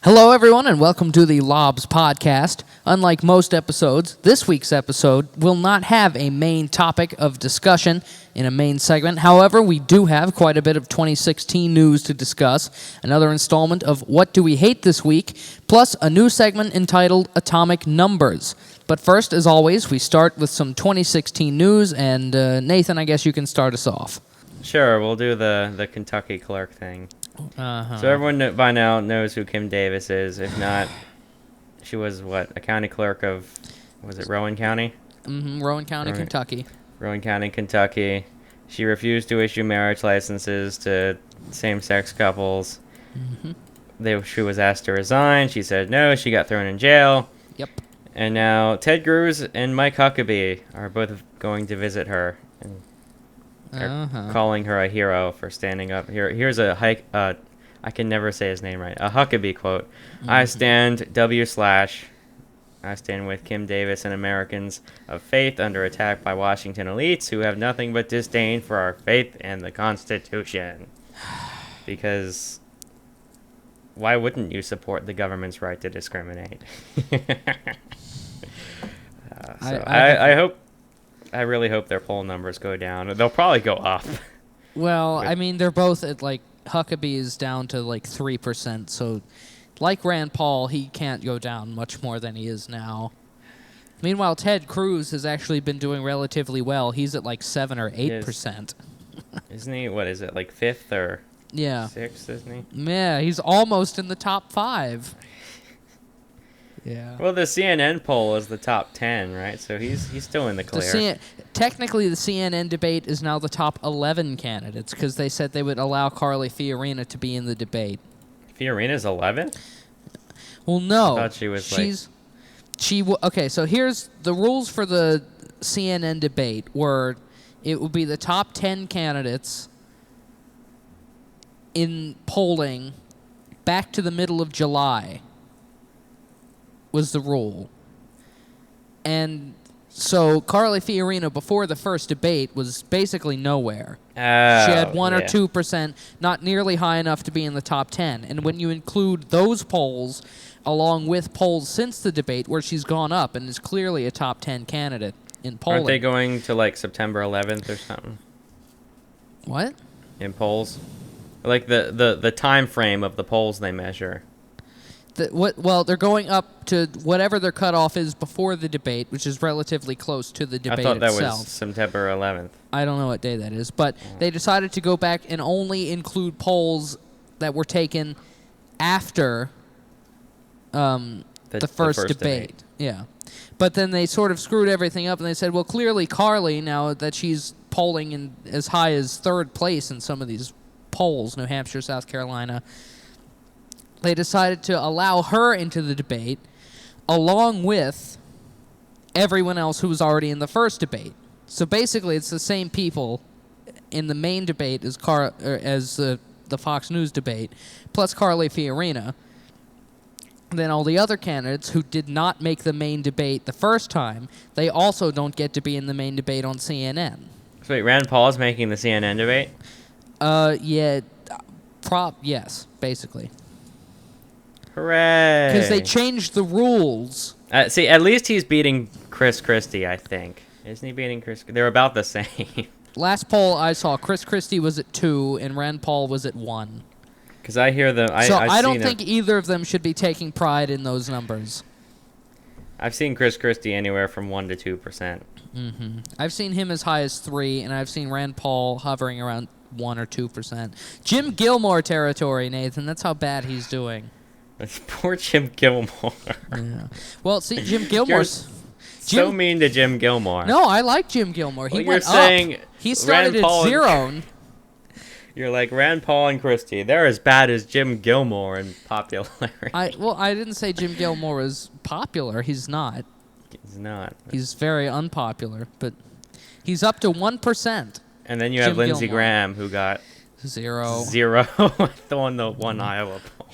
Hello, everyone, and welcome to the Lobbes podcast. Unlike most episodes, this week's episode will not have a main topic of discussion in a main segment. However, we do have quite a bit of 2016 news to discuss, another installment of What Do We Hate This Week, plus a new segment entitled Atomic Numbers. But first, as always, we start with some 2016 news, and Nathan, I guess you can start us off. Sure, we'll do the Kentucky clerk thing. Uh-huh. So everyone by now knows who Kim Davis is. If not, she was, a county clerk of, was it Rowan County? Mm-hmm, Rowan County, Kentucky. Rowan County, Kentucky. She refused to issue marriage licenses to same-sex couples. Mm-hmm. She was asked to resign. She said no. She got thrown in jail. Yep. And now Ted Cruz and Mike Huckabee are both going to visit her. And calling her a hero for standing up. Here's a hike. I can never say his name right. A Huckabee quote. Mm-hmm. I stand with Kim Davis and Americans of faith under attack by Washington elites who have nothing but disdain for our faith and the Constitution. Because why wouldn't you support the government's right to discriminate? I really hope their poll numbers go down. They'll probably go up. Well, I mean, they're both at, Huckabee is down to, 3%, so, like Rand Paul, he can't go down much more than he is now. Meanwhile, Ted Cruz has actually been doing relatively well. He's at, 7 or 8%. Isn't he, what is it, 5th or 6th, isn't he? Yeah, he's almost in the top 5. Yeah. Well, the CNN poll is the top 10, right? So he's still in the clear. Technically, the CNN debate is now the top 11 candidates because they said they would allow Carly Fiorina to be in the debate. Fiorina's 11? Well, no. I thought she was okay, so here's the rules for the CNN debate were it would be the top 10 candidates in polling back to the middle of July. Was the rule. And so Carly Fiorina, before the first debate, was basically nowhere. She had 1 or 2%, not nearly high enough to be in the top 10. And when you include those polls, along with polls since the debate, where she's gone up and is clearly a top 10 candidate in polling. Aren't they going to, September 11th or something? What? In polls? The time frame of the polls they measure. Well, they're going up to whatever their cutoff is before the debate, which is relatively close to the debate itself. I thought that was September 11th. I don't know what day that is, but they decided to go back and only include polls that were taken after the first debate. Yeah. But then they sort of screwed everything up, and they said, well, clearly Carly, now that she's polling in as high as 3rd place in some of these polls, New Hampshire, South Carolina, they decided to allow her into the debate along with everyone else who was already in the first debate. So basically, it's the same people in the main debate as the Fox News debate, plus Carly Fiorina. Then all the other candidates who did not make the main debate the first time, they also don't get to be in the main debate on CNN. So wait, Rand Paul is making the CNN debate? Yes, basically. Hooray! Because they changed the rules. See, at least he's beating Chris Christie, I think. Isn't he beating Chris? They're about the same. Last poll I saw, Chris Christie was at 2 and Rand Paul was at 1. Because I hear them. I don't think either of them should be taking pride in those numbers. I've seen Chris Christie anywhere from 1% to 2%. Mm-hmm. I've seen him as high as 3, and I've seen Rand Paul hovering around 1 or 2%. Jim Gilmore territory, Nathan. That's how bad he's doing. Poor Jim Gilmore. Yeah. Well, see, Jim Gilmore's... so mean to Jim Gilmore. No, I like Jim Gilmore. He went saying up. He started at 0. You're like Rand Paul and Christie. They're as bad as Jim Gilmore in popularity. I didn't say Jim Gilmore is popular. He's not. He's not. He's very unpopular, but he's up to 1%. And then you have Lindsey Graham, who got 0. the one Iowa poll.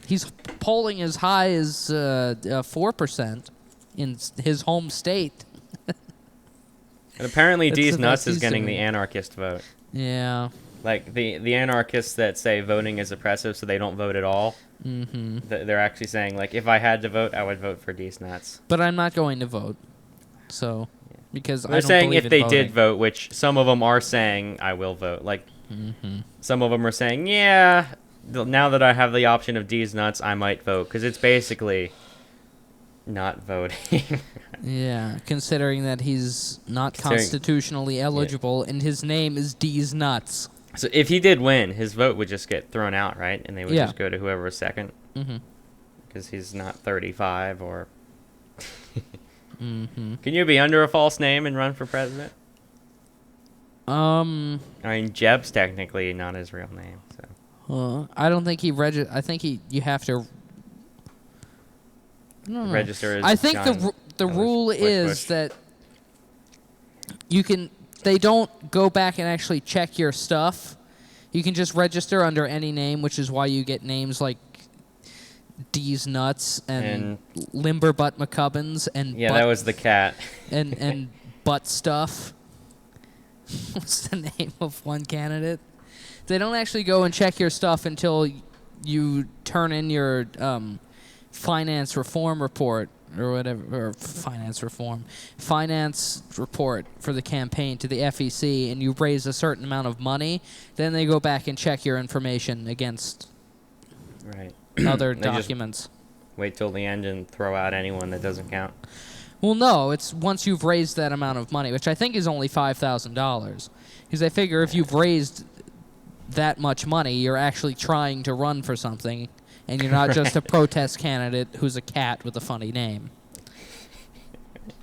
He's polling as high as 4% in his home state. And apparently D's Nuts is getting the anarchist vote. Yeah. Like the anarchists that say voting is oppressive, so they don't vote at all. Mm-hmm. They're actually saying, like, if I had to vote, I would vote for these nuts. But I'm not going to vote. So, because I They're don't saying believe if in they voting. did vote, which some of them are saying, I will vote. Like, Mm-hmm. some of them are saying, yeah, now that I have the option of these nuts, I might vote. Because it's basically not voting. Yeah, considering that he's not Considering- constitutionally eligible and his name is D's Nuts. So if he did win, his vote would just get thrown out, right? And they would Yeah. just go to whoever was second. Mm-hmm. Because he's not 35 or... Mm-hmm. Can you be under a false name and run for president? I mean, Jeb's technically not his real name, so... I don't think he I think you have to... I don't know. Register as I think John the Bush- rule Bush is Bush. that you can... They don't go back and actually check your stuff. You can just register under any name, which is why you get names like D's Nuts and Limberbutt McCubbins and Yeah, that was the cat. and Butt Stuff. What's the name of one candidate? They don't actually go and check your stuff until you turn in your finance reform report or whatever, or finance report for the campaign to the FEC, and you raise a certain amount of money. Then they go back and check your information against Right. other They just documents. wait till the end and throw out anyone that doesn't count. Well, no, it's once you've raised that amount of money, which I think is only $5,000. Because I figure if you've raised that much money, you're actually trying to run for something, and you're not just a protest candidate who's a cat with a funny name.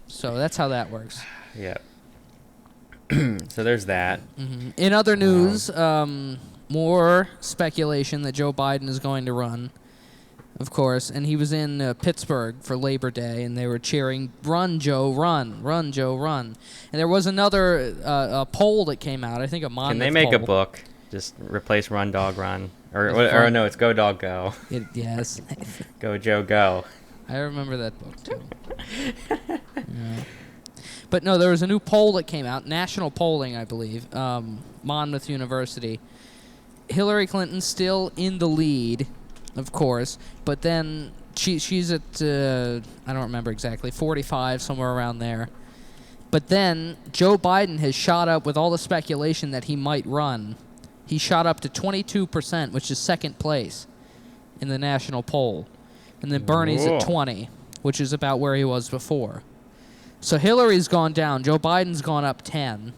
So that's how that works. Yeah. So there's that. Hmm. In other news, more speculation that Joe Biden is going to run, of course, and he was in Pittsburgh for Labor Day, and they were cheering, "Run, Joe, run! Run, Joe, run!" And there was another poll that came out, I think a Monmouth Can they make a poll. book? Just replace Run Dog Run. Or fun. no, it's Go Dog Go. Yes. Go Joe Go. I remember that book, too. Yeah. But no, there was a new poll that came out, national polling, I believe, Monmouth University. Hillary Clinton's still in the lead, of course, but then she's at, I don't remember exactly, 45, somewhere around there. But then Joe Biden has shot up with all the speculation that he might run. He shot up to 22%, which is second place in the national poll. And then Bernie's Whoa. at 20, which is about where he was before. So Hillary's gone down. Joe Biden's gone up 10.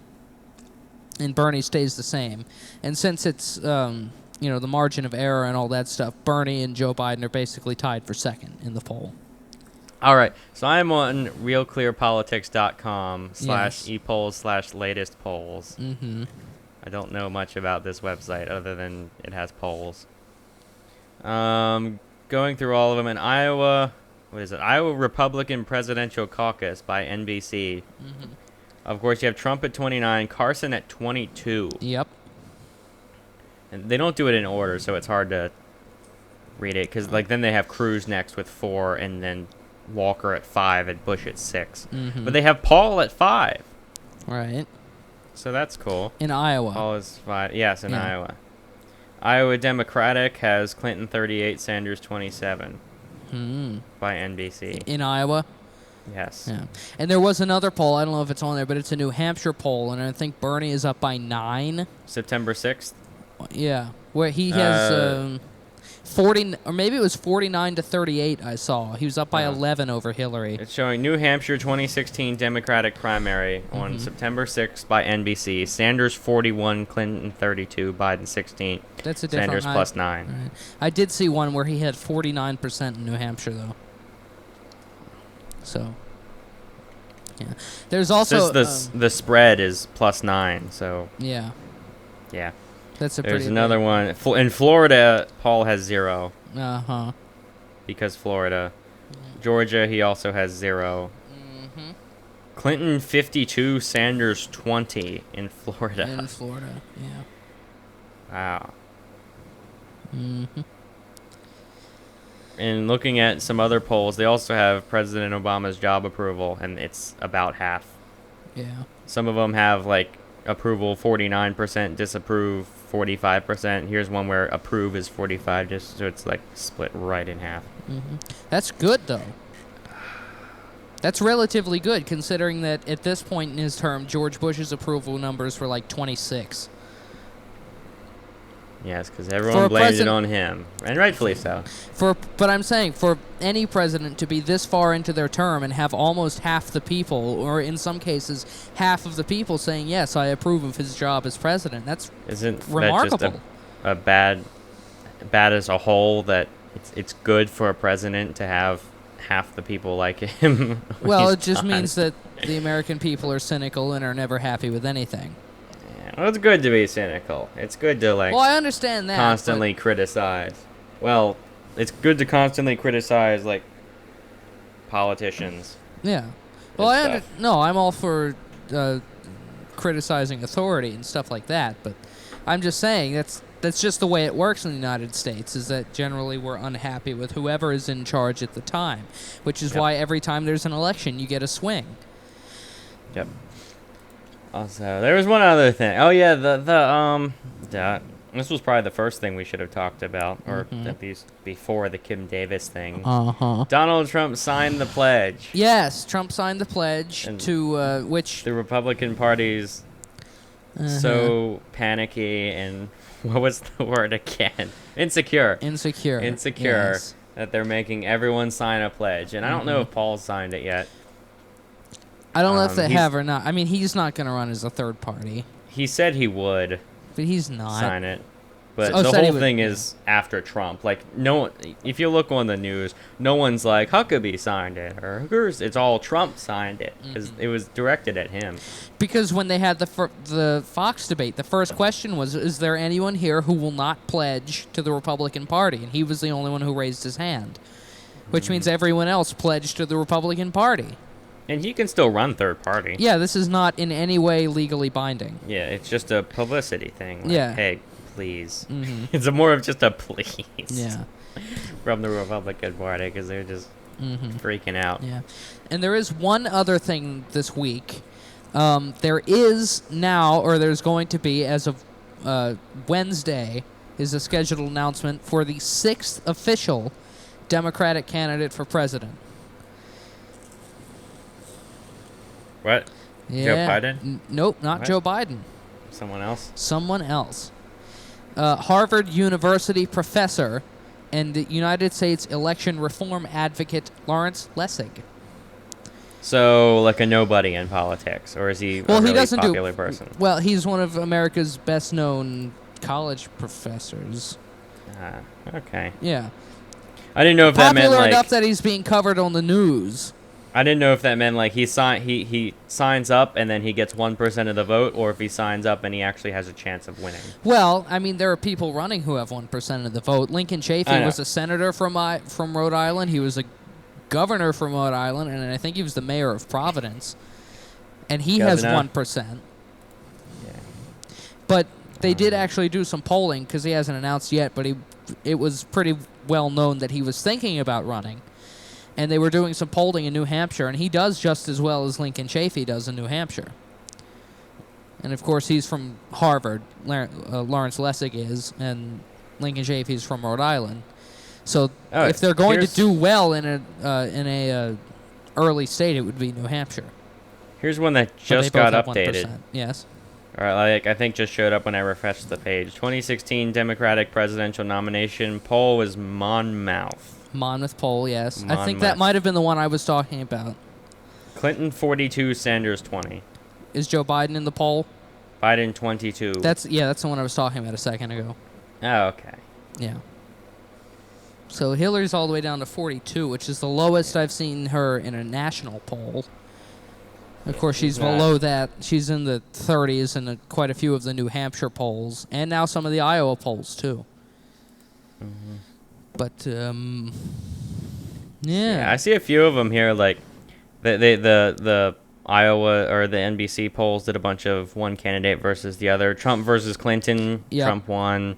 And Bernie stays the same. And since it's, the margin of error and all that stuff, Bernie and Joe Biden are basically tied for second in the poll. All right. So I'm on realclearpolitics.com Yes. /epolls/latest polls. Mm-hmm. I don't know much about this website other than it has polls. Going through all of them in Iowa, what is it? Iowa Republican Presidential Caucus by NBC. Mm-hmm. Of course, you have Trump at 29, Carson at 22. Yep. And they don't do it in order, so it's hard to read it. Because then they have Cruz next with 4, and then Walker at 5, and Bush at 6. Mm-hmm. But they have Paul at 5. Right. So that's cool. In Iowa. Paul is 5. Yes, in Yeah. Iowa. Iowa Democratic has Clinton 38, Sanders 27 Mm. by NBC. In Iowa. Yes. Yeah. And there was another poll. I don't know if it's on there, but it's a New Hampshire poll, and I think Bernie is up by 9. September 6th. Yeah. Where he has 40, or maybe it was 49 to 38, I saw. He was up by 11 over Hillary. It's showing New Hampshire 2016 Democratic primary on September 6th by NBC. Sanders 41, Clinton 32, Biden 16. That's a different... Sanders plus 9. Right. I did see one where he had 49% in New Hampshire, though. So, yeah. There's also... the spread is plus 9, so yeah. yeah. That's a There's pretty... another one. In Florida, Paul has 0 Uh-huh. because Florida. Georgia, he also has 0. Mm-hmm. Clinton 52, Sanders 20 in Florida. In Florida, yeah. Wow. Mm-hmm. And looking at some other polls, they also have President Obama's job approval, and it's about half. Yeah. Some of them have, approval 49%, disapprove 45%. Here's one where approve is 45, just so it's like split right in half. That's good, though. That's relatively good, considering that at this point in his term, George Bush's approval numbers were like 26. Yes, because everyone blamed it on him, and rightfully so. But I'm saying, for any president to be this far into their term and have almost half the people, or in some cases, half of the people saying, yes, I approve of his job as president, that's remarkable. That just a bad as a whole, that it's good for a president to have half the people like him? Well, it just means that the American people are cynical and are never happy with anything. Well, it's good to be cynical. It's good to, like... Well, I understand that. Constantly criticize. Well, it's good to constantly criticize, like, politicians. Yeah. Well, I'm all for criticizing authority and stuff like that, but I'm just saying that's just the way it works in the United States, is that generally we're unhappy with whoever is in charge at the time, which is why every time there's an election, you get a swing. Yep. Also, there was one other thing. Oh yeah, this was probably the first thing we should have talked about, or at least before the Kim Davis thing. Donald Trump signed the pledge. Yes, Trump signed the pledge, to which the Republican Party's so panicky and what was the word again? Insecure. Yes. That they're making everyone sign a pledge, and I don't know if Paul's signed it yet. I don't know if they have or not. I mean, he's not going to run as a third party. He said he would. But he's not. Sign it. But the whole thing is after Trump. Like, no, if you look on the news, no one's like, Huckabee signed it, or it's all Trump signed it, because it was directed at him. Because when they had the Fox debate, the first question was, is there anyone here who will not pledge to the Republican Party? And he was the only one who raised his hand, which means everyone else pledged to the Republican Party. And he can still run third party. Yeah, this is not in any way legally binding. Yeah, it's just a publicity thing. Like, yeah. Hey, please. It's more of just a please. Yeah. From the Republican Party, because they're just freaking out. Yeah. And there is one other thing this week. There is now, or there's going to be, as of Wednesday, is a scheduled announcement for the 6th official Democratic candidate for president. What? Yeah. Joe Biden? Nope, not Joe Biden. Someone else? Someone else. Harvard University professor and the United States election reform advocate Lawrence Lessig. So, like a nobody in politics, or is he a really popular person? Well, he's one of America's best-known college professors. Okay. Yeah. I didn't know if that meant, like... Popular enough that he's being covered on the news. I didn't know if that meant, like, he signs up and then he gets 1% of the vote, or if he signs up and he actually has a chance of winning. Well, I mean, there are people running who have 1% of the vote. Lincoln Chafee was a senator from Rhode Island. He was a governor from Rhode Island, and I think he was the mayor of Providence. And he has 1%. Yeah. But they did actually do some polling, because he hasn't announced yet, but it was pretty well known that he was thinking about running. And they were doing some polling in New Hampshire, and he does just as well as Lincoln Chafee does in New Hampshire. And, of course, he's from Harvard, Lawrence Lessig is, and Lincoln Chafee's from Rhode Island. So if they're going to do well in a early state, it would be New Hampshire. Here's one that just got updated. 1%. Yes. All right, like I think just showed up when I refreshed the page. 2016 Democratic presidential nomination poll was Monmouth. Monmouth poll, yes. I think that might have been the one I was talking about. Clinton 42, Sanders 20. Is Joe Biden in the poll? Biden 22. That's the one I was talking about a second ago. Oh, okay. Yeah. So Hillary's all the way down to 42, which is the lowest I've seen her in a national poll. Of course, she's below that. She's in the 30s in quite a few of the New Hampshire polls, and now some of the Iowa polls, too. But, yeah. I see a few of them here, like, the Iowa or the NBC polls did a bunch of one candidate versus the other. Trump versus Clinton, Trump won.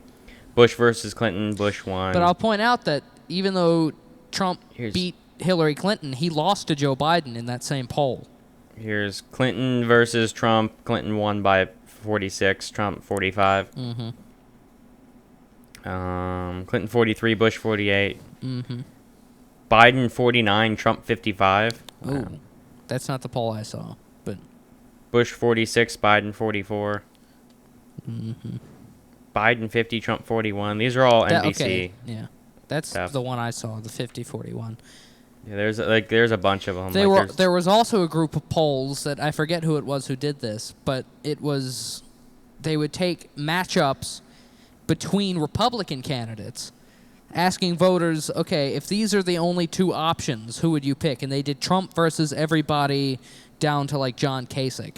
Bush versus Clinton, Bush won. But I'll point out that even though Trump beat Hillary Clinton, he lost to Joe Biden in that same poll. Here's Clinton versus Trump. Clinton won by 46, Trump 45. Clinton 43, Bush 48. Mm-hmm. Biden 49, Trump 55. Oh, that's not the poll I saw, but Bush 46, Biden 44. mm-hmm. Biden 50, Trump 41. These are all NBC. Okay, yeah, that's stuff. the one I saw, the 50-41. Yeah, there's a bunch of them. There was also a group of polls that I forget who it was who did this, but it was they would take matchups between Republican candidates, asking voters, okay, if these are the only two options, who would you pick? And they did Trump versus everybody down to like John Kasich.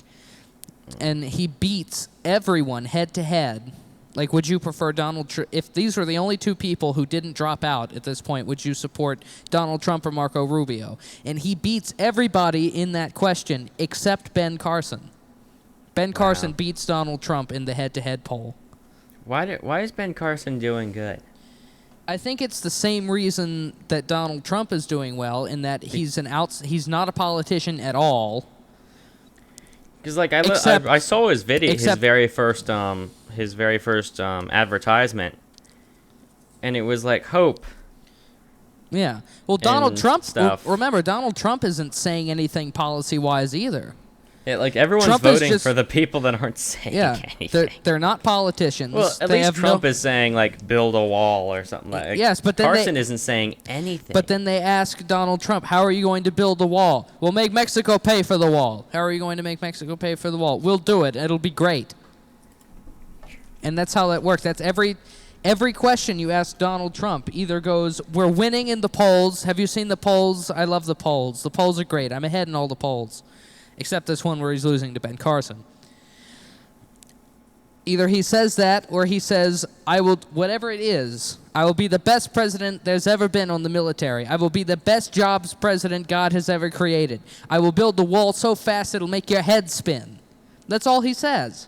And he beats everyone head to head. Like, would you prefer Donald Trump? If these were the only two people who didn't drop out at this point, would you support Donald Trump or Marco Rubio? And he beats everybody in that question except Ben Carson. Ben Carson beats Donald Trump in the head-to-head poll. Why is Ben Carson doing good? I think it's the same reason that Donald Trump is doing well, in that he's he's not a politician at all. Because like I saw his video, his very first advertisement, and it was like hope. Yeah. Well, Donald Trump. Stuff. Remember, Donald Trump isn't saying anything policy-wise either. Yeah, like everyone's Trump voting for the people that aren't saying anything. They're not politicians. Well, at least Trump is saying like build a wall or something like. Yes, but then Carson isn't saying anything. But then they ask Donald Trump, "How are you going to build the wall?" "We'll make Mexico pay for the wall." "How are you going to make Mexico pay for the wall?" "We'll do it. It'll be great." And that's how that works. That's every question you ask Donald Trump either goes, "We're winning in the polls. Have you seen the polls? I love the polls. The polls are great. I'm ahead in all the polls." Except this one where he's losing to Ben Carson. Either he says that, or he says, "I will, whatever it is, I will be the best president there's ever been on the military. I will be the best jobs president God has ever created. I will build the wall so fast it'll make your head spin." That's all he says.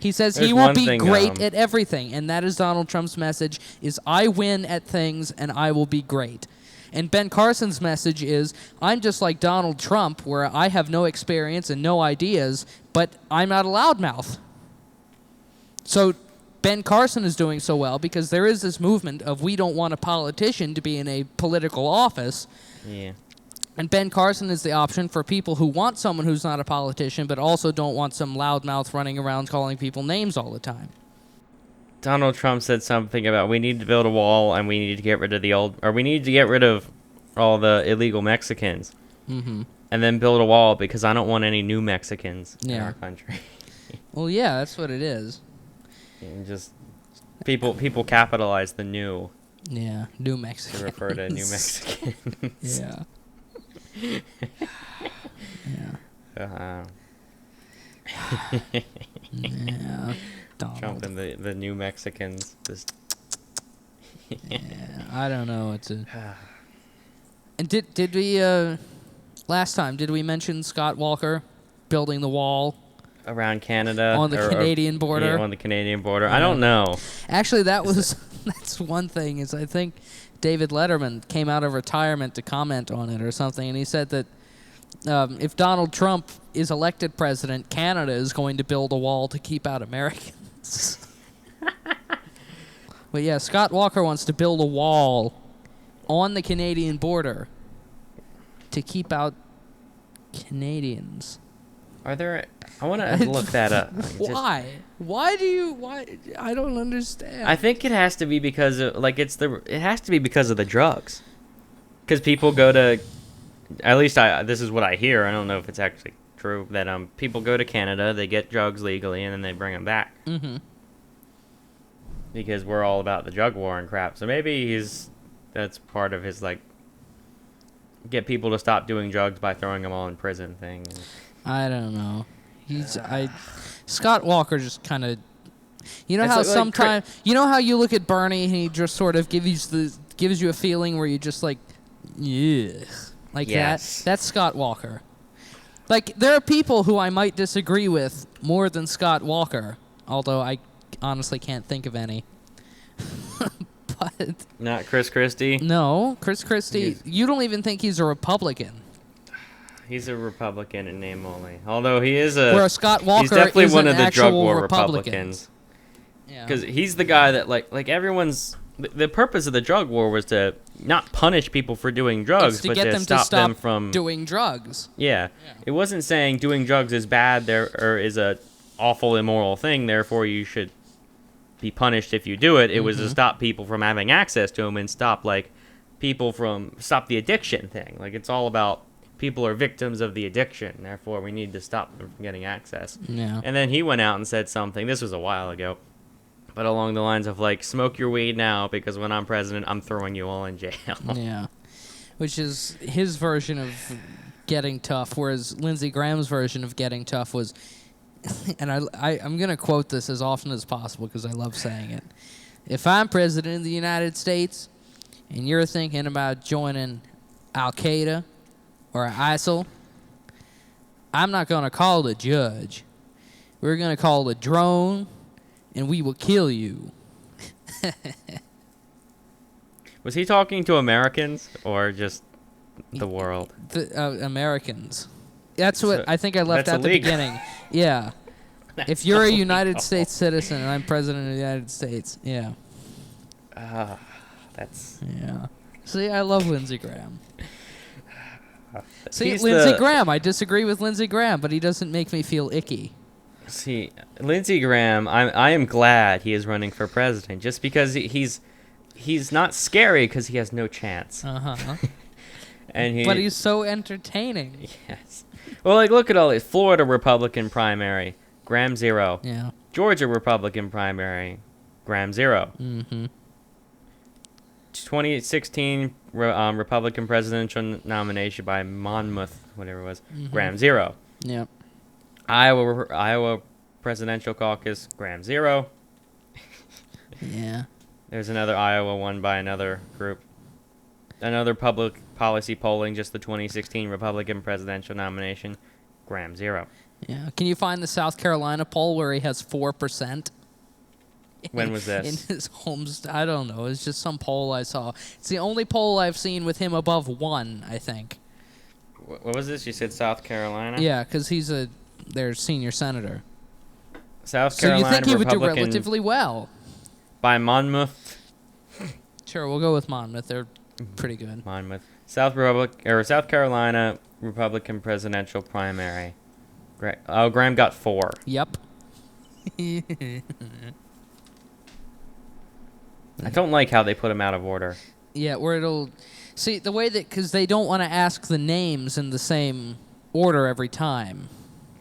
He says he will be great at everything, and that is Donald Trump's message, is I win at things and I will be great. And Ben Carson's message is, I'm just like Donald Trump, where I have no experience and no ideas, but I'm not a loudmouth. So Ben Carson is doing so well because there is this movement of we don't want a politician to be in a political office. Yeah. And Ben Carson is the option for people who want someone who's not a politician, but also don't want some loudmouth running around calling people names all the time. Donald Trump said something about we need to build a wall and we need to get rid of all the illegal Mexicans. Mm-hmm. And then build a wall because I don't want any new Mexicans in our country. Well, yeah, that's what it is. And just people capitalize the new. Yeah, new Mexicans. To refer to new Mexicans. Yeah. Yeah. Yeah. Donald. Trump and the new Mexicans. Just yeah, I don't know what to. And did we last time did we mention Scott Walker building the wall around Canada on the Canadian border? Yeah, on the Canadian border. I don't know. Actually, that's one thing. Is I think David Letterman came out of retirement to comment on it or something, and he said that if Donald Trump is elected president, Canada is going to build a wall to keep out Americans. But yeah, Scott Walker wants to build a wall on the Canadian border to keep out Canadians. Are there? I want to look that up. Why? Why? I don't understand. I think it has to be because of, it has to be because of the drugs. Because people go to, at least this is what I hear. I don't know if it's actually true that people go to Canada, they get drugs legally, and then they bring them back. Mm-hmm. Because we're all about the drug war and crap. So maybe that's part of his get people to stop doing drugs by throwing them all in prison thing. I don't know. Scott Walker just kind of, you know how sometimes you know how you look at Bernie and he just sort of gives you a feeling where you just yeah, yes. That's Scott Walker. Like, there are people who I might disagree with more than Scott Walker, although I honestly can't think of any. But not Chris Christie? No, Chris Christie. You don't even think he's a Republican. He's a Republican in name only. Although he is a... Where Scott Walker he's definitely is one an of the drug actual war Republican. Republicans. Yeah. Because he's the guy that like everyone's. The purpose of the drug war was to not punish people for doing drugs, It's to but get to them stop to stop them from doing drugs. Yeah. Yeah. It wasn't saying doing drugs is bad there or is a awful immoral thing, therefore you should be punished if you do it. It was to stop people from having access to them and stop stop the addiction thing. Like it's all about people are victims of the addiction, therefore we need to stop them from getting access. Yeah. And then he went out and said something, this was a while ago, but along the lines of like, smoke your weed now because when I'm president, I'm throwing you all in jail. Yeah. Which is his version of getting tough, whereas Lindsey Graham's version of getting tough was, and I'm going to quote this as often as possible because I love saying it. If I'm president of the United States and you're thinking about joining Al-Qaeda or ISIL, I'm not going to call the judge. We're going to call the drone, and we will kill you. Was he talking to Americans or just the world? The Americans. That's what I think I left that's at the illegal. beginning. Yeah. If you're a United States citizen and I'm president of the United States, yeah. That's... Yeah. See, I love Lindsey Graham. See, He's Lindsey the- Graham, I disagree with Lindsey Graham, but he doesn't make me feel icky. See, Lindsey Graham, I am glad he is running for president, just because he's not scary because he has no chance. Uh-huh. And But he's so entertaining. Yes. Well, like, look at all this. Florida Republican primary, Graham 0. Yeah. Georgia Republican primary, Graham 0. Mm-hmm. 2016 Republican presidential nomination by Monmouth, whatever it was, Graham 0. Yep. Iowa presidential caucus, Graham 0. Yeah. There's another Iowa one by another group. Another public policy polling, just the 2016 Republican presidential nomination, Graham 0. Yeah. Can you find the South Carolina poll where he has 4%? When was this? In his I don't know. It's just some poll I saw. It's the only poll I've seen with him above 1, I think. What was this? You said South Carolina? Yeah, because he's their senior senator. South So Carolina you think he would do Republican relatively well? by Monmouth. Sure, we'll go with Monmouth. They're pretty good. Monmouth. South Carolina Republican presidential primary. Graham got 4. Yep. I don't like how they put him out of order. Yeah, where it'll... See, the way that... Because they don't want to ask the names in the same order every time.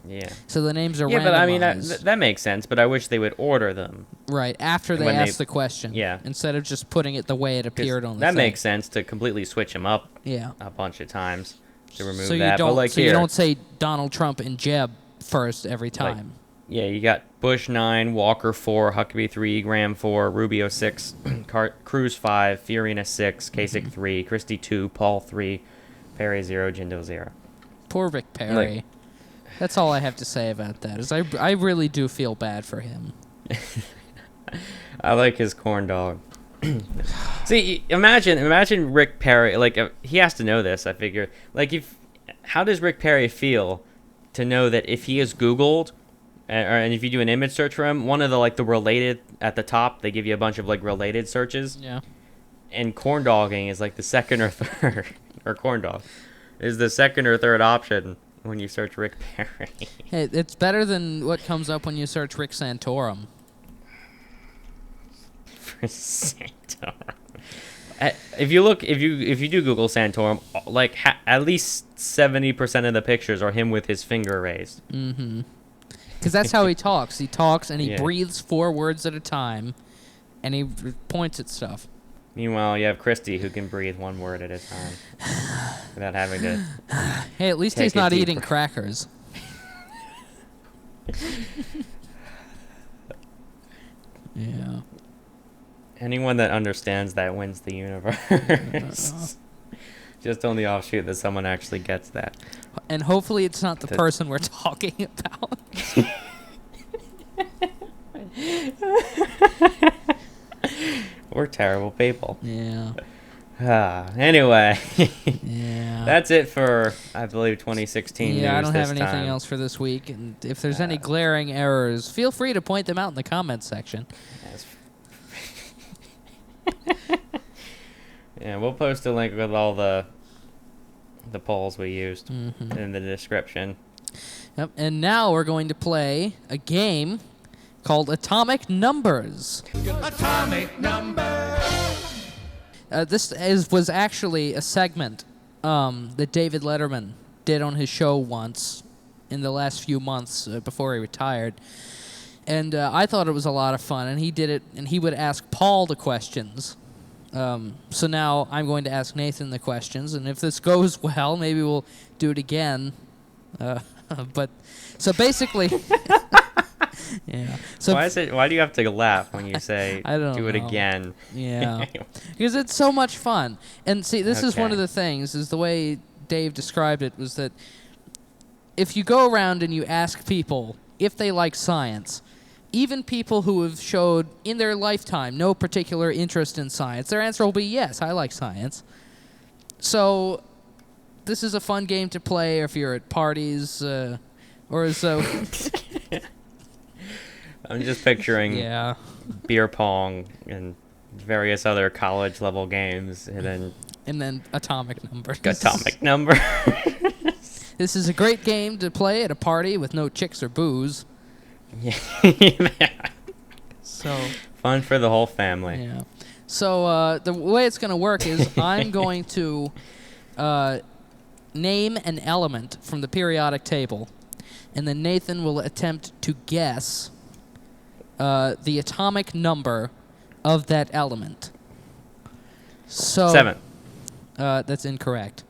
Yeah. So the names are randomized. Yeah, but I mean, that makes sense, but I wish they would order them. Right, after they when ask the question. Yeah. Instead of just putting it the way it 'Cause appeared on the that thing. makes sense to completely switch him up Yeah. a bunch of times to remove So that. you don't, but like so here, you don't say Donald Trump and Jeb first every time. yeah, you got Bush 9, Walker 4, Huckabee 3, Graham 4, Rubio 6, Cruz 5, Fiorina 6, Kasich 3, Christie 2, Paul 3, Perry 0, Jindal 0. Poor Rick Perry. That's all I have to say about that. Is I really do feel bad for him. I like his corn dog. See, imagine Rick Perry. Like, he has to know this. I figure. Like, how does Rick Perry feel to know that if he is Googled, and if you do an image search for him, one of the related at the top, they give you a bunch of related searches. Yeah. And corn dogging is like the second or third, or corn dog is the second or third option when you search Rick Perry. Hey, it's better than what comes up when you search Rick Santorum. For Santorum. If you do Google Santorum, at least 70% of the pictures are him with his finger raised. Mm-hmm. Because that's how he talks. He talks and he Yeah. breathes 4 words at a time, and he points at stuff. Meanwhile, you have Christie who can breathe 1 word at a time without having to. Hey, at least Take he's a not deep eating breath. crackers. Yeah. Anyone that understands that wins the universe. Just on the offshoot that someone actually gets that. And hopefully it's not the person we're talking about. We're terrible people. Yeah. Anyway, Yeah. that's it for, I believe, 2016 news Yeah, I don't have this anything time. else for this week. And if there's any glaring errors, feel free to point them out in the comments section. Yes. Yeah, we'll post a link with all the polls we used in the description. Yep. And now we're going to play a game called Atomic Numbers. Atomic number. Was actually a segment that David Letterman did on his show once in the last few months before he retired. And I thought it was a lot of fun, and he did it, and he would ask Paul the questions. So now I'm going to ask Nathan the questions, and if this goes well, maybe we'll do it again. But so basically, yeah. So Why do you have to laugh when you say I don't do it know. again? Yeah, because it's so much fun. And see, this is one Okay. of the things, is the way Dave described it was that if you go around and you ask people if they like science, even people who have showed in their lifetime no particular interest in science, their answer will be yes, I like science. So this is a fun game to play if you're at parties or so. I'm just picturing Yeah. beer pong and various other college level games, and then Atomic Numbers. atomic number. This is a great game to play at a party with no chicks or booze. Yeah. So Fun for the whole family. yeah. So the way it's going to work is I'm going to name an element from the periodic table, and then Nathan will attempt to guess the atomic number of that element. So 7. That's incorrect.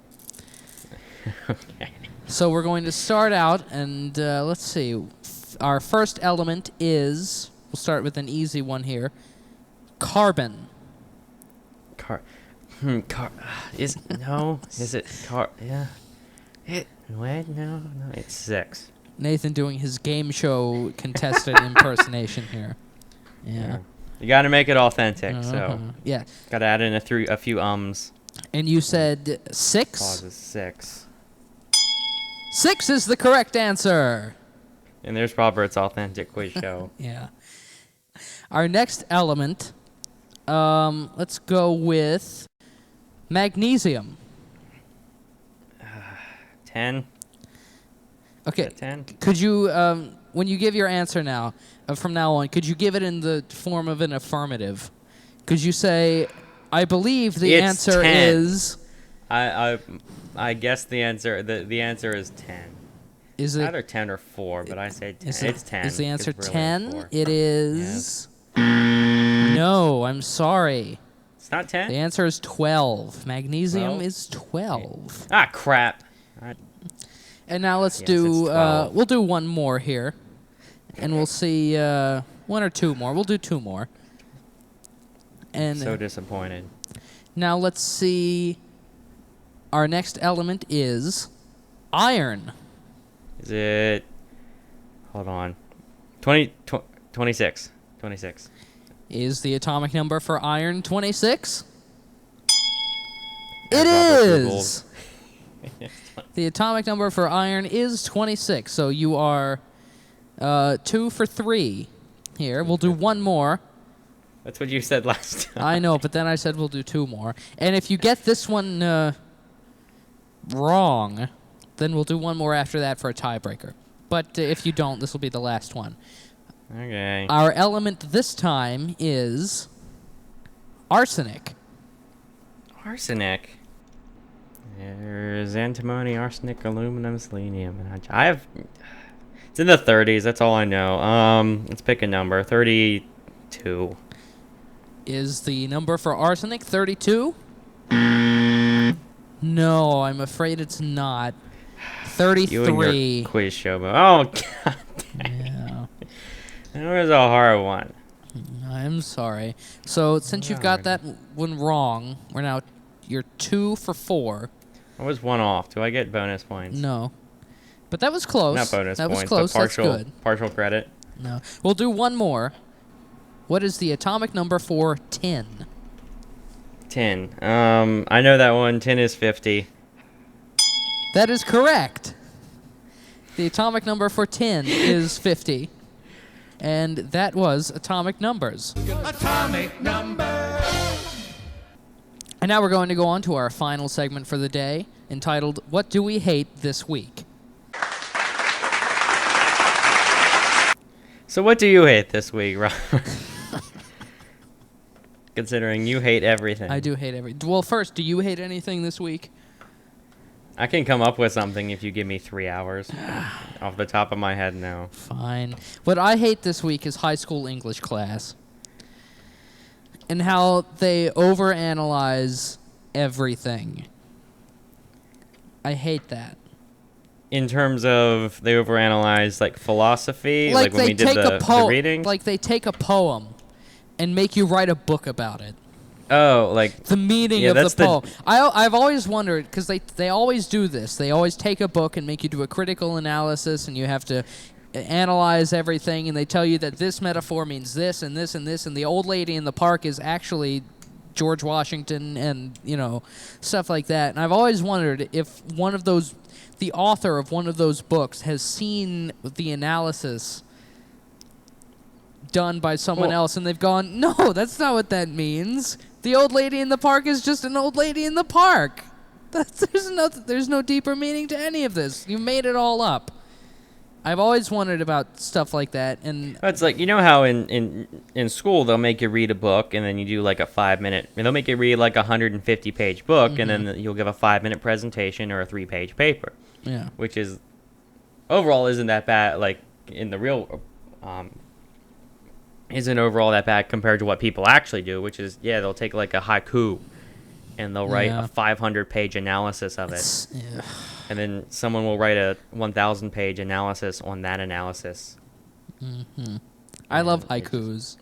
Okay. So we're going to start out, and let's see. Our first element is, we'll start with an easy one here, carbon. Is it car? Yeah. Wait, no, it's 6. Nathan doing his game show contestant impersonation here. Yeah. You got to make it authentic, Uh-huh. so Yeah. got to add in a few ums. And you said 6? Clauses 6. 6 is the correct answer. And there's Robert's authentic quiz show. Yeah. Our next element, let's go with magnesium. 10. Okay. 10. Could you, when you give your answer now, from now on, could you give it in the form of an affirmative? Could you say, I believe the It's answer 10. is... I guess the answer the answer is 10. Is it... Either 10 or 4, but I say 10. Is It's 10. Is the answer It's really 10? 4. It is... No, I'm sorry. It's not 10? The answer is 12. Magnesium 12? is 12. Ah, crap. And now let's Yes, do... it's 12. we'll do one more here. And we'll see... one or two more. We'll do 2 more. And So disappointed. now let's see... Our next element is iron. Is it... Hold on. 26. 26. Is the atomic number for iron 26? As It Robert is! The atomic number for iron is 26. So you are 2 for 3 here. We'll do one more. That's what you said last time. I know, but then I said we'll do 2 more. And if you get this one wrong, then we'll do one more after that for a tiebreaker. But if you don't, this will be the last one. Okay. Our element this time is arsenic. Arsenic. There's antimony, arsenic, aluminum, selenium, and I have... It's in the 30s. That's all I know. Let's pick a number. 32. Is the number for arsenic 32? No, I'm afraid it's not. You and 33. your quiz show. Oh, God. Yeah, That was a hard one. I'm sorry. So since you've got that one wrong, you're 2 for 4. I was 1 off. Do I get bonus points? No. But that was close. Not bonus that points, was close. but partial, That's good. partial credit. No. We'll do one more. What is the atomic number for tin? Tin. I know that one. Tin is 50. That is correct. The atomic number for tin is 50. And that was Atomic Numbers. Atomic number. And now we're going to go on to our final segment for the day, entitled, What Do We Hate This Week? So what do you hate this week, Rob? Considering you hate everything. I do hate Well, first, do you hate anything this week? I can come up with something if you give me 3 hours. Off the top of my head, no. Fine. What I hate this week is high school English class. And how they overanalyze everything. I hate that. In terms of they overanalyze like philosophy, Like when they we did take the a reading. Like they take a poem and make you write a book about it. Oh, like The meaning yeah, of the that's poem. I've always wondered, because they always do this. They always take a book and make you do a critical analysis, and you have to analyze everything, and they tell you that this metaphor means this and this and this, and the old lady in the park is actually George Washington and, stuff like that. And I've always wondered if the author of one of those books has seen the analysis done by someone else, and they've gone, no, that's not what that means. The old lady in the park is just an old lady in the park. There's no deeper meaning to any of this. You made it all up. I've always wondered about stuff like that, and it's like, how in school they'll make you read a book and then you do like a 5-minute, and they'll make you read like a 150-page book, and then you'll give a 5-minute presentation or a 3-page paper. Yeah. Which is overall isn't that bad. Like in the real, isn't overall that bad compared to what people actually do. Which is they'll take like a haiku, and they'll write a 500-page analysis of it. Yeah. And then someone will write a 1,000-page analysis on that analysis. I love haikus.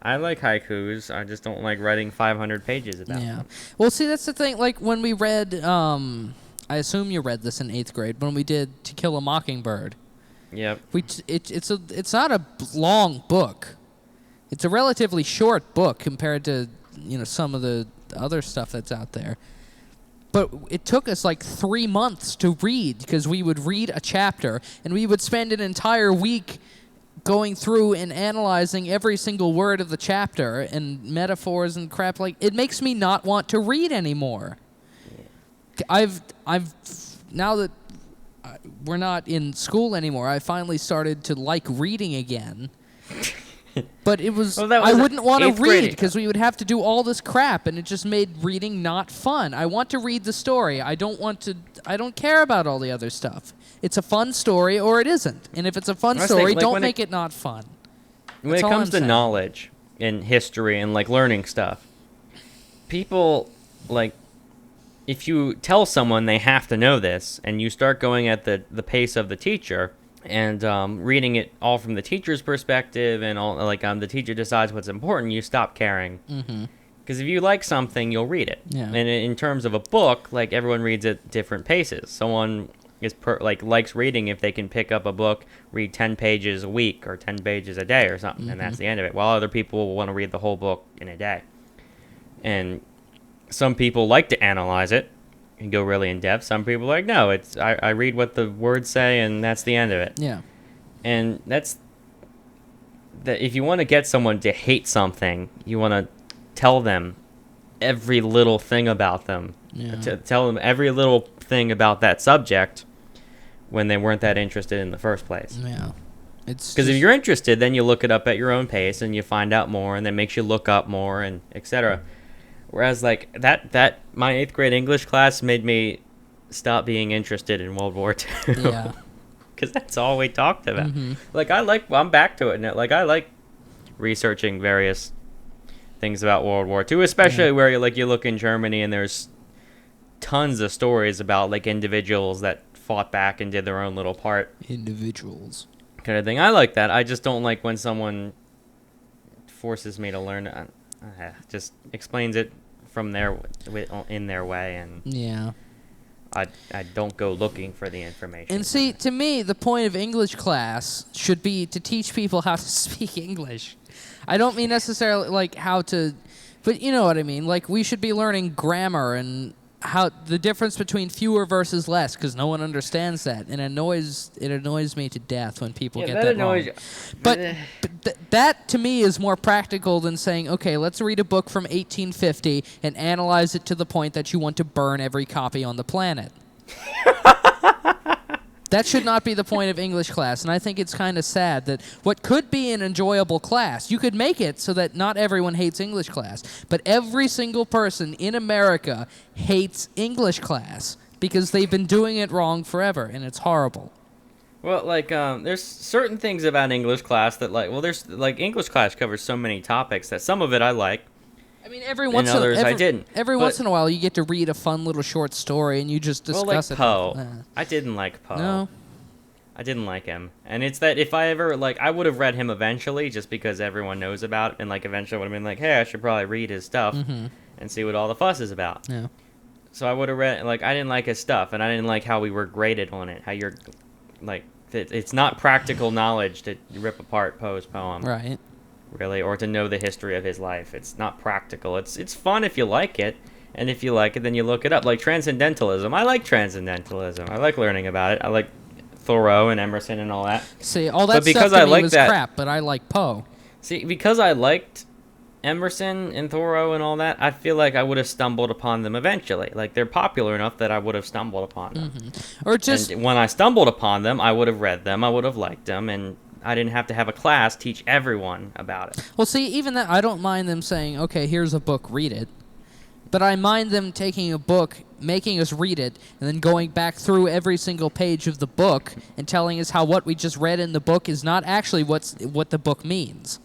I like haikus. I just don't like writing 500 pages about them. Well, see, that's the thing. Like, when we read, I assume you read this in 8th grade, when we did To Kill a Mockingbird. Yep. It's not a long book. It's a relatively short book compared to, some of the other stuff that's out there. But it took us like 3 months to read, because we would read a chapter and we would spend an entire week going through and analyzing every single word of the chapter and metaphors and crap. Like, it makes me not want to read anymore. I've now that we're not in school anymore, I finally started to like reading again. But it was, I wouldn't want to read because we would have to do all this crap, and it just made reading not fun. I want to read the story. I don't care about all the other stuff. It's a fun story or it isn't. And if it's a fun story, don't make it not fun. When it comes to knowledge and history and like learning stuff, people like, if you tell someone they have to know this and you start going at the pace of the teacher, and reading it all from the teacher's perspective, and all the teacher decides what's important, you stop caring. Because if you like something, you'll read it. Yeah. And in terms of a book, like, everyone reads at different paces. Someone is likes reading if they can pick up a book, read 10 pages a week or 10 pages a day or something, and that's the end of it. While other people will want to read the whole book in a day. And some people like to analyze it and go really in depth. Some people are like, no, I read what the words say and that's the end of it. Yeah. And that's that. If you want to get someone to hate something, you want to tell them every little thing about them. Yeah. To tell them every little thing about that subject when they weren't that interested in the first place. Yeah. It's because if you're interested, then you look it up at your own pace and you find out more, and that makes you look up more, and etc. Whereas, like, that my 8th grade English class made me stop being interested in World War II. Yeah. Because that's all we talked about. Like, I'm back to it now. Like, I like researching various things about World War II, especially where you look in Germany and there's tons of stories about, like, individuals that fought back and did their own little part. Individuals. Kind of thing. I like that. I just don't like when someone forces me to learn it. Just explains it from in their way, and I don't go looking for the information. And see, to me, the point of English class should be to teach people how to speak English. I don't mean necessarily like how to But you know what I mean. Like, we should be learning grammar and how the difference between fewer versus less, because no one understands that, and it annoys me to death when people get that wrong. But that to me is more practical than saying, okay, let's read a book from 1850 and analyze it to the point that you want to burn every copy on the planet. That should not be the point of English class, and I think it's kind of sad that what could be an enjoyable class, you could make it so that not everyone hates English class, but every single person in America hates English class because they've been doing it wrong forever, and it's horrible. Well, like, there's certain things about English class that, English class covers so many topics that some of it I like. I mean, every once in a while, you get to read a fun little short story, and you just discuss it. Poe. I didn't like Poe. No. I didn't like him. And it's that if I ever, I would have read him eventually, just because everyone knows about it, and, eventually I would have been like, hey, I should probably read his stuff and see what all the fuss is about. Yeah. So I would have read, I didn't like his stuff, and I didn't like how we were graded on it, how you're, it's not practical knowledge to rip apart Poe's poem. Right. Really, or to know the history of his life. It's not practical. It's fun if you like it, and if you like it, then you look it up. Like transcendentalism. I like transcendentalism. I like learning about it. I like Thoreau and Emerson and all that. See, all that stuff to me was crap, but I like Poe. See, because I liked Emerson and Thoreau and all that, I feel like I would have stumbled upon them eventually. Like, they're popular enough that I would have stumbled upon them. Or just... And when I stumbled upon them, I would have read them, I would have liked them, and I didn't have to have a class teach everyone about it. Well, see, even that, I don't mind them saying, okay, here's a book, read it. But I mind them taking a book, making us read it, and then going back through every single page of the book and telling us how what we just read in the book is not actually what the book means.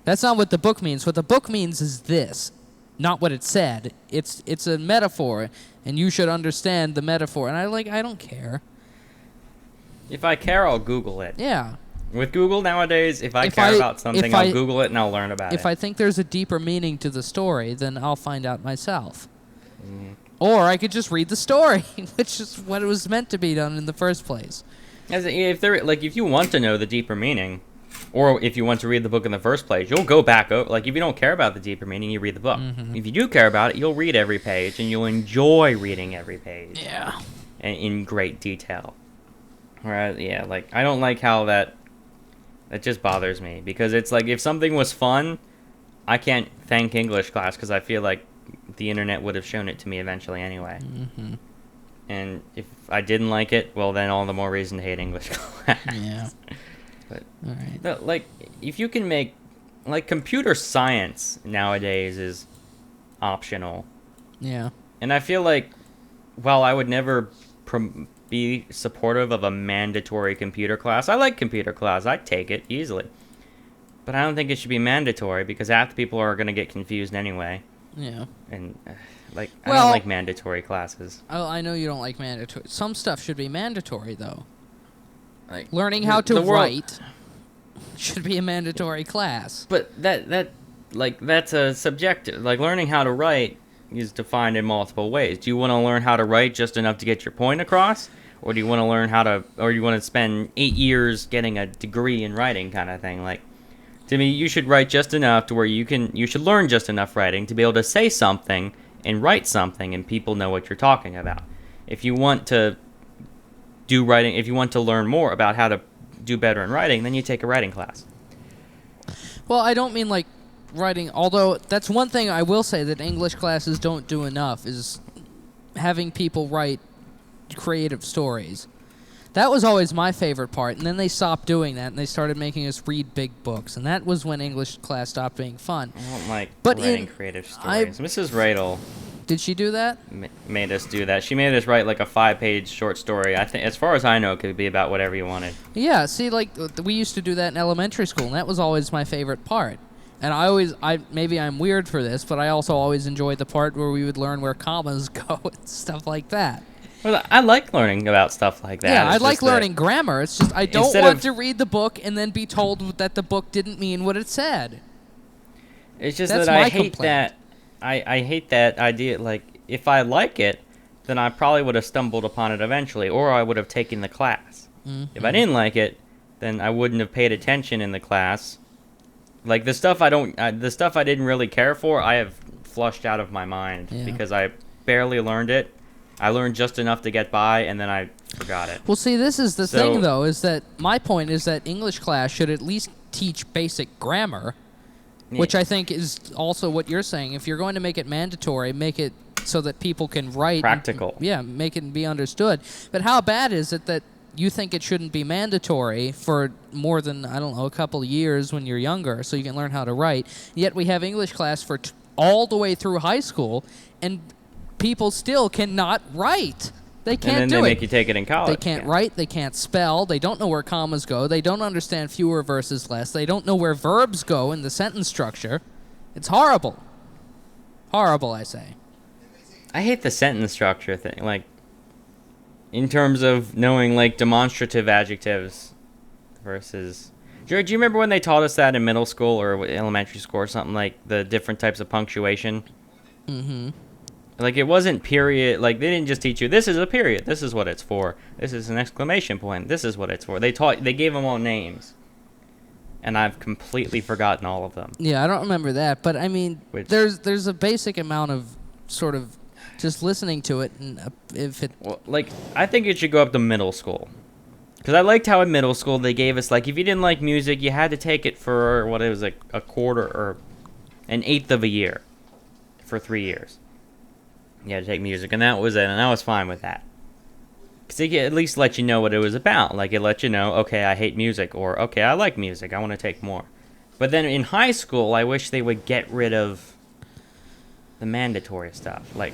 That's not what the book means. What the book means is this, not what it said. It's a metaphor, and you should understand the metaphor. And I don't care. If I care, I'll Google it. Yeah. With Google nowadays, if I care about something, I'll Google it and I'll learn about it. If I think there's a deeper meaning to the story, then I'll find out myself. Or I could just read the story, which is what it was meant to be done in the first place. If you want to know the deeper meaning, or if you want to read the book in the first place, you'll go back over. Like, if you don't care about the deeper meaning, you read the book. If you do care about it, you'll read every page, and you'll enjoy reading every page. Yeah. And in great detail. Right? Yeah. I don't like how that just bothers me, because it's like if something was fun, I can't thank English class because I feel like the internet would have shown it to me eventually anyway. And if I didn't like it, well, then all the more reason to hate English class. Yeah. But all right. No, if you can make computer science nowadays is optional. Yeah. And I feel like while I would never be supportive of a mandatory computer class. I like computer class. I'd take it easily. But I don't think it should be mandatory because half the people are going to get confused anyway. Yeah. And, I don't like mandatory classes. I know you don't like mandatory. Some stuff should be mandatory, though. Like learning how to write should be a mandatory class. But that's a subjective. Learning how to write is defined in multiple ways. Do you want to learn how to write just enough to get your point across? Or do you want to learn or you want to spend 8 years getting a degree in writing kind of thing? To me, you should write just enough to where you should learn just enough writing to be able to say something and write something and people know what you're talking about. If you want to do writing, if you want to learn more about how to do better in writing, then you take a writing class. Well, I don't mean writing, although that's one thing I will say that English classes don't do enough is having people write creative stories. That was always my favorite part, and then they stopped doing that, and they started making us read big books, and that was when English class stopped being fun. I don't like writing creative stories. Mrs. Radel... Did she do that? Made us do that. She made us write a 5-page short story. I think, as far as I know, it could be about whatever you wanted. Yeah, see, we used to do that in elementary school, and that was always my favorite part. And maybe I'm weird for this, but I also always enjoyed the part where we would learn where commas go and stuff like that. Well, I like learning about stuff like that. Yeah, I like learning grammar. It's just I don't want to read the book and then be told that the book didn't mean what it said. It's just that I hate that. I hate that idea. If I like it, then I probably would have stumbled upon it eventually, or I would have taken the class. If I didn't like it, then I wouldn't have paid attention in the class, Like the stuff the stuff I didn't really care for, I have flushed out of my mind because I barely learned it. I learned just enough to get by, and then I forgot it. Well, see, this is the thing, though, is that my point is that English class should at least teach basic grammar, which I think is also what you're saying. If you're going to make it mandatory, make it so that people can write. Practical. Make it be understood. But how bad is it that you think it shouldn't be mandatory for more than, I don't know, a couple of years when you're younger so you can learn how to write, yet we have English class for all the way through high school, and people still cannot write. They can't do it. And then they make you take it in college. They can't write. They can't spell. They don't know where commas go. They don't understand fewer versus less. They don't know where verbs go in the sentence structure. It's horrible. Horrible, I say. I hate the sentence structure thing. Like, in terms of knowing, like, demonstrative adjectives versus... Do you remember when they taught us that in middle school or elementary school or something, like, the different types of punctuation? Mm-hmm. Like, it wasn't period. Like, they didn't just teach you, this is a period. This is what it's for. This is an exclamation point. This is what it's for. They gave them all names. And I've completely forgotten all of them. Yeah, I don't remember that. But, I mean, there's a basic amount of sort of just listening to it. And if it... Well, like, I think it should go up to middle school. Because I liked how in middle school they gave us, like, if you didn't like music, you had to take it for, what it was, like, a quarter or an eighth of a year for 3 years. You had to take music, and that was it, and I was fine with that. Because it at least let you know what it was about. Like, it let you know, okay, I hate music, or, okay, I like music, I want to take more. But then in high school, I wish they would get rid of the mandatory stuff. Like,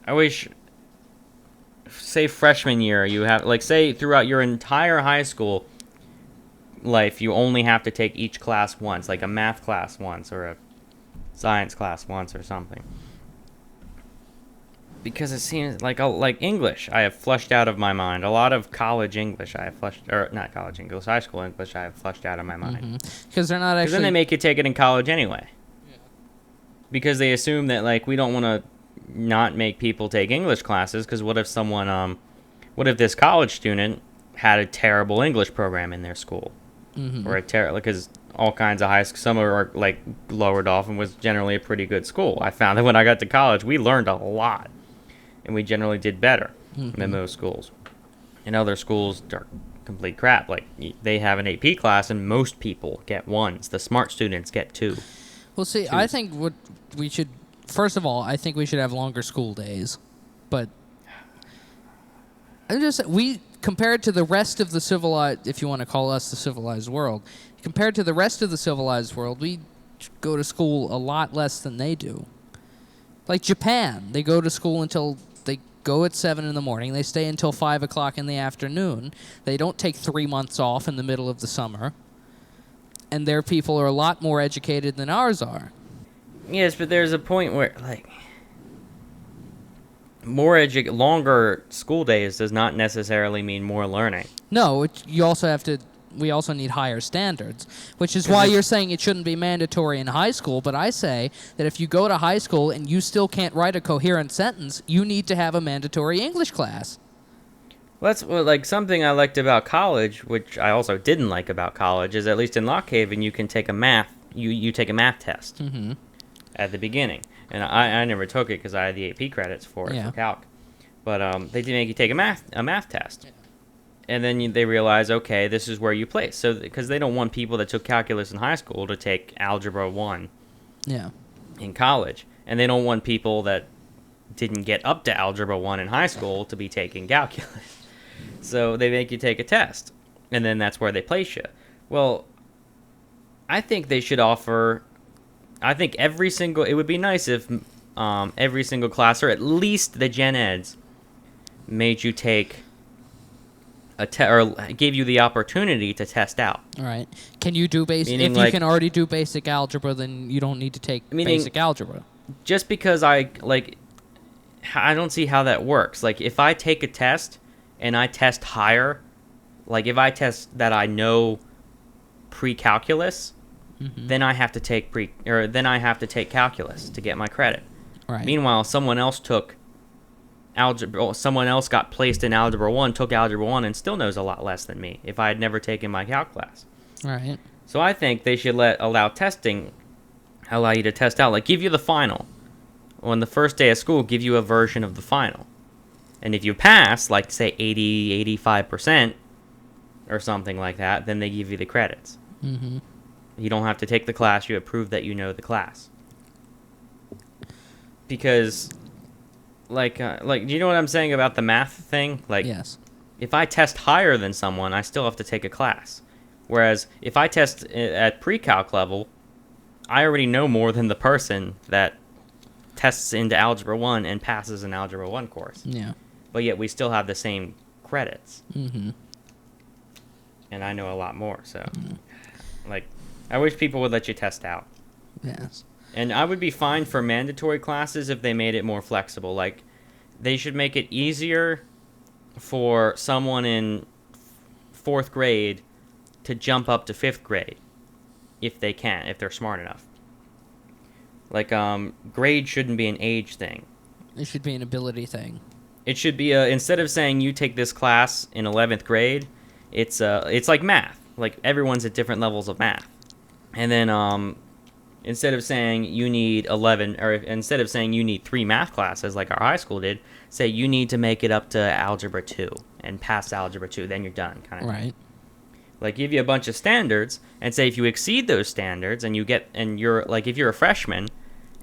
I wish, say freshman year, you have, like, say throughout your entire high school life, you only have to take each class once, like a math class once, or a science class once, or something. Because it seems like English, I have flushed out of my mind. A lot of college English, I have flushed, or not college English, high school English, I have flushed out of my mind. Because they're not actually. Because then they make you take it in college anyway. Yeah. Because they assume that like we don't want to not make people take English classes. Because what if this college student had a terrible English program in their school, or because all kinds of high school, some are like Lower Dolphin was generally a pretty good school. I found that when I got to college, we learned a lot. And we generally did better than those schools. And other schools are complete crap. Like, they have an AP class, and most people get ones. The smart students get two. Well, see, twos. I think what we should... First of all, I think we should have longer school days. But... compared to the rest of the civilized... If you want to call us the civilized world, compared to the rest of the civilized world, we go to school a lot less than they do. Like Japan, they go to school until... Go at 7 in the morning. They stay until 5 o'clock in the afternoon. They don't take 3 months off in the middle of the summer. And their people are a lot more educated than ours are. Yes, but there's a point where, like, longer school days does not necessarily mean more learning. No, you also have to... We also need higher standards, which is why you're saying it shouldn't be mandatory in high school. But I say that if you go to high school and you still can't write a coherent sentence, you need to have a mandatory English class. Well, that's like something I liked about college, which I also didn't like about college, is at least in Lockhaven you can take a math you take a math test at the beginning, and I never took it because I had the AP credits for it for calc, but they did make you take a math test. Yeah. And then they realize, okay, this is where you place. So, because they don't want people that took calculus in high school to take algebra 1 in college. And they don't want people that didn't get up to algebra 1 in high school to be taking calculus. So they make you take a test. And then that's where they place you. Well, I think they should offer... I think it would be nice if every single class, or at least the gen eds, made you take... or gave you the opportunity to test out. All right. Can you do basic? If you can already do basic algebra, then you don't need to take basic algebra. Just because I don't see how that works. Like, if I take a test and I test higher, like if I test that I know pre-calculus, then I have to take calculus to get my credit. Right. Meanwhile, someone else took algebra. Someone else got placed in algebra 1, took algebra 1, and still knows a lot less than me if I had never taken my calc class. Right. So I think they should allow you to test out, like give you the final. On the first day of school, give you a version of the final. And if you pass, like say 80, 85% or something like that, then they give you the credits. Mm-hmm. You don't have to take the class. You have proved that you know the class. Because, like, do you know what I'm saying about the math thing? Like, yes. If I test higher than someone, I still have to take a class. Whereas if I test at pre-calc level, I already know more than the person that tests into Algebra 1 and passes an Algebra 1 course. Yeah. But yet we still have the same credits. Mm-hmm. And I know a lot more, so... Like, I wish people would let you test out. Yes. And I would be fine for mandatory classes if they made it more flexible. Like, they should make it easier for someone in 4th grade to jump up to 5th grade if they can, if they're smart enough. Like, grade shouldn't be an age thing. It should be an ability thing. It should be instead of saying you take this class in 11th grade, it's like math. Like, everyone's at different levels of math. And then instead of saying you need 3 math classes like our high school did, say you need to make it up to Algebra 2 and pass Algebra 2, then you're done, kind of. Right. Like, give you a bunch of standards and say if you exceed those standards and you're like, if you're a freshman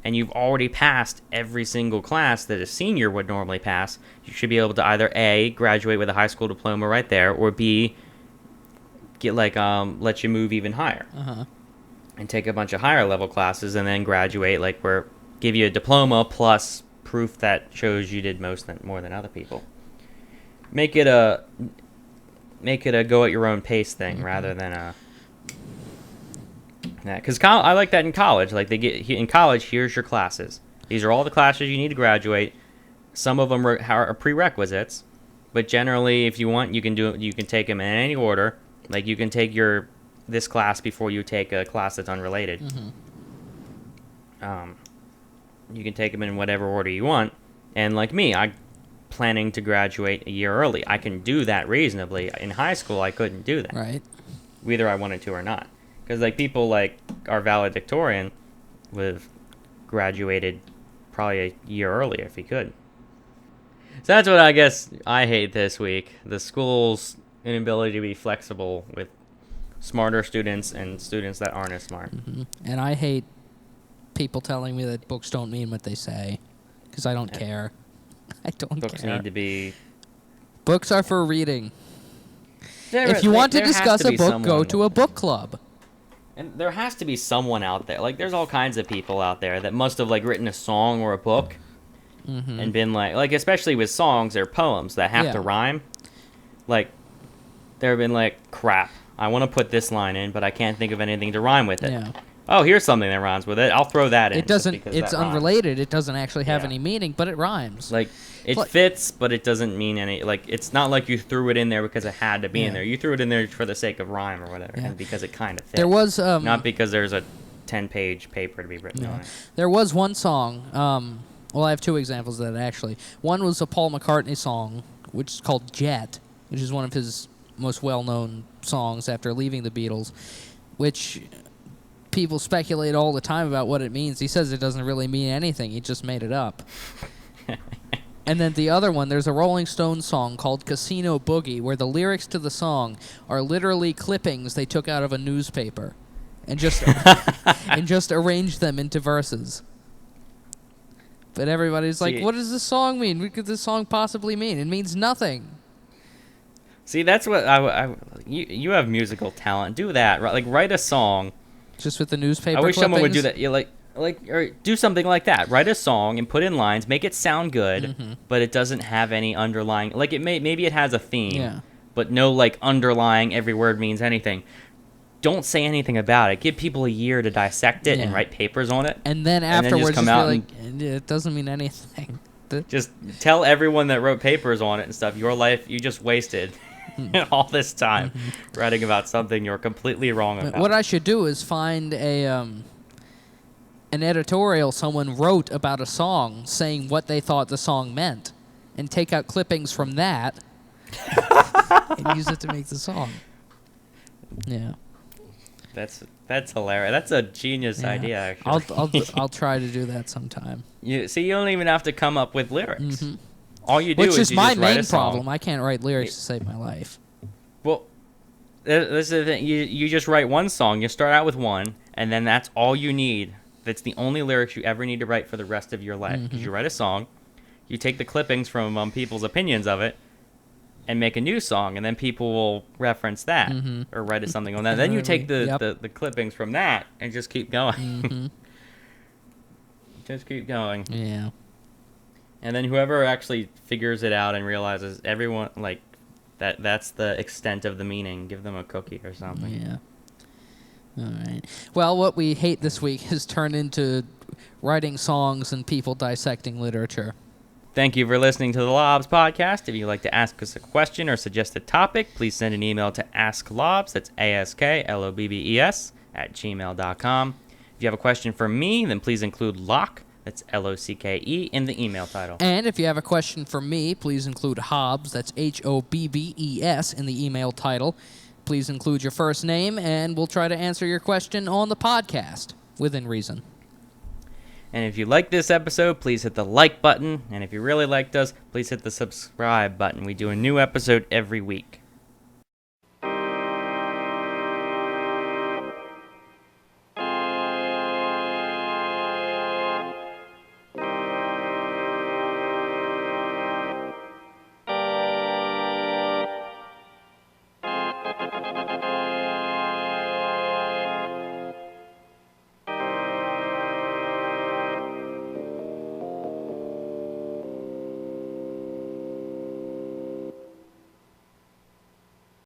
and you've already passed every single class that a senior would normally pass, you should be able to either A, graduate with a high school diploma right there, or B, get let you move even higher. Uh-huh. And take a bunch of higher level classes and then graduate, give you a diploma plus proof that shows you did more than other people. Make it a go at your own pace thing rather than that. Because I like that in college. Like, in college, here's your classes. These are all the classes you need to graduate. Some of them are prerequisites, but generally, if you want, you can take them in any order. Like, you can take this class before you take a class that's unrelated. Mm-hmm. You can take them in whatever order you want. And like me, I'm planning to graduate a year early. I can do that reasonably. In high school, I couldn't do that. Right. Whether I wanted to or not. Because like people like our valedictorian would have graduated probably a year earlier if he could. So that's what I guess I hate this week. The school's inability to be flexible with smarter students and students that aren't as smart. Mm-hmm. And I hate people telling me that books don't mean what they say, because I don't care. I don't care. Books need to be... Books are for reading. If you want to discuss a book, go to a book club. And there has to be someone out there. Like, there's all kinds of people out there that must have, like, written a song or a book and been like, especially with songs or poems that have to rhyme. Like, they've been like, crap, I want to put this line in, but I can't think of anything to rhyme with it. Yeah. Oh, here's something that rhymes with it. I'll throw that in. It doesn't. It's unrelated. It doesn't actually have any meaning, but it rhymes. Like, it fits, but it doesn't mean any. Like, it's not like you threw it in there because it had to be in there. You threw it in there for the sake of rhyme or whatever, and because it kind of fits. There was not because there's a 10-page paper to be written on it. There was one song. Well, I have two examples of that actually. One was a Paul McCartney song, which is called "Jet," which is one of his most well-known songs after leaving the Beatles, which people speculate all the time about what it means. He says it doesn't really mean anything. He just made it up. And then the other one, there's a Rolling Stones song called Casino Boogie, where the lyrics to the song are literally clippings they took out of a newspaper and just and just arranged them into verses. But everybody's like, what does this song mean? What could this song possibly mean? It means nothing. See, that's what you have musical talent. Do that. Like, write a song. Just with the newspaper I wish clippings? someone would do that. Yeah, or do something like that. Write a song and put in lines, make it sound good, but it doesn't have any underlying. Like, maybe it has a theme, but no like underlying every word means anything. Don't say anything about it. Give people a year to dissect it and write papers on it. And then afterwards, just come out like, it doesn't mean anything. Just tell everyone that wrote papers on it and stuff, your life, you just wasted all this time writing about something you're completely wrong about. What I should do is find an editorial someone wrote about a song saying what they thought the song meant and take out clippings from that and use it to make the song. Yeah. That's hilarious. That's a genius Yeah. idea, actually. I'll try to do that sometime. You don't even have to come up with lyrics. All you do Which is is you my just write main a song. problem. I can't write lyrics to save my life. Well, this is the thing. You just write one song. You start out with one, and then that's all you need. That's the only lyrics you ever need to write for the rest of your life. Because you write a song, you take the clippings from people's opinions of it, and make a new song, and then people will reference that or write something on that. Then you take the clippings from that and just keep going. Just keep going. Yeah. And then whoever actually figures it out and realizes everyone like that's the extent of the meaning, give them a cookie or something. Yeah. All right. Well, what we hate this week has turned into writing songs and people dissecting literature. Thank you for listening to the Lobbes podcast. If you'd like to ask us a question or suggest a topic, please send an email to asklobbes, that's ASKLOBBES, @gmail.com. If you have a question for me, then please include Locke, that's LOCKE, in the email title. And if you have a question for me, please include Hobbes, that's HOBBES, in the email title. Please include your first name, and we'll try to answer your question on the podcast, within reason. And if you like this episode, please hit the like button. And if you really liked us, please hit the subscribe button. We do a new episode every week.